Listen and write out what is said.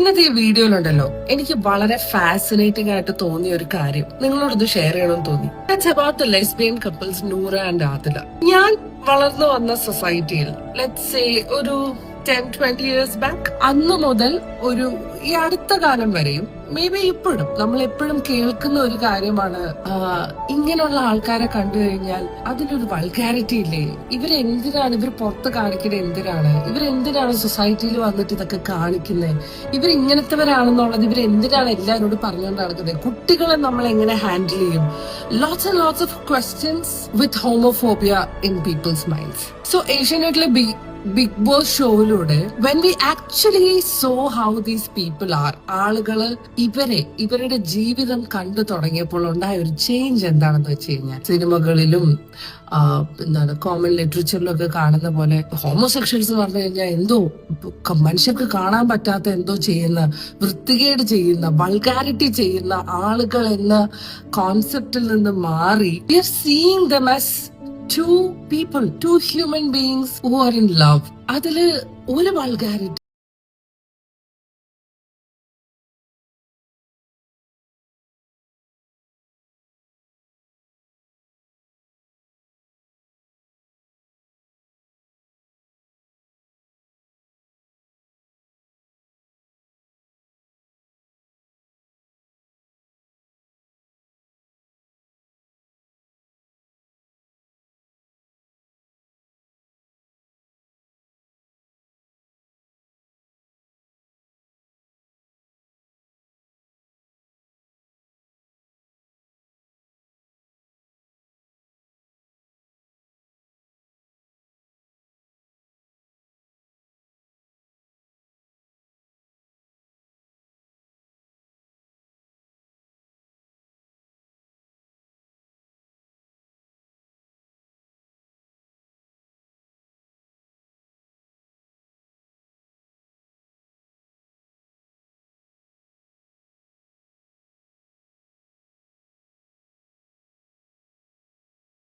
ഇന്നത്തെ ഈ വീഡിയോയിലുണ്ടല്ലോ എനിക്ക് വളരെ ഫാസിനേറ്റിംഗ് ആയിട്ട് തോന്നിയ ഒരു കാര്യം നിങ്ങളോടൊന്ന് ഷെയർ ചെയ്യണമെന്ന് തോന്നി. That's about the lesbian couples Noora and Adila. ഞാൻ വളർന്നു വന്ന സൊസൈറ്റിയിൽ ലെറ്റ്സ് സേ ഒരു 10-20 years ബാക്ക്, അന്ന് മുതൽ ഒരു ഈ അടുത്ത കാലം വരെയും മേ ബി ഇപ്പോഴും നമ്മൾ എപ്പോഴും കേൾക്കുന്ന ഒരു കാര്യമാണ്, ഇങ്ങനെയുള്ള ആൾക്കാരെ കണ്ടു കഴിഞ്ഞാൽ അതിലൊരു വൾഗാരിറ്റി ഇല്ലേ, ഇവരെന്തിനാണ് ഇവർ പുറത്ത് കാണിക്കുന്നത്, ഇവരെന്തിനാണ് സൊസൈറ്റിയിൽ വന്നിട്ട് ഇതൊക്കെ കാണിക്കുന്നത്, ഇവരിങ്ങനത്തെവരാണെന്നുള്ളത് ഇവരെന്തിനാണ് എല്ലാവരോടും പറഞ്ഞുകൊണ്ട് നടക്കുന്നത്, കുട്ടികളെ നമ്മൾ എങ്ങനെ ഹാൻഡിൽ ചെയ്യും, lots and lots of questions with homophobia in people's minds. So ഏഷ്യാനെറ്റിലെ ബിഗ് ബോസ് ഷോയിലൂടെ when we actually saw how these people are, ആളുകള് ഇവരുടെ ജീവിതം കണ്ടു തുടങ്ങിയപ്പോൾ ഉണ്ടായ ഒരു ചേഞ്ച് എന്താണെന്ന് വെച്ച് കഴിഞ്ഞാൽ, സിനിമകളിലും കോമൺ ലിറ്ററേച്ചറിലും ഒക്കെ കാണുന്ന പോലെ ഹോമോസെക്ഷൽസ് എന്ന് പറഞ്ഞു കഴിഞ്ഞാൽ എന്തോ മനുഷ്യർക്ക് കാണാൻ പറ്റാത്ത എന്തോ ചെയ്യുന്ന, വൃത്തികേട് ചെയ്യുന്ന, വൾഗാരിറ്റി ചെയ്യുന്ന ആളുകൾ എന്ന കോൺസെപ്റ്റിൽ നിന്ന് മാറി we are seeing them as two human beings who are in love. അതില് ഒരു വൾഗാരിറ്റി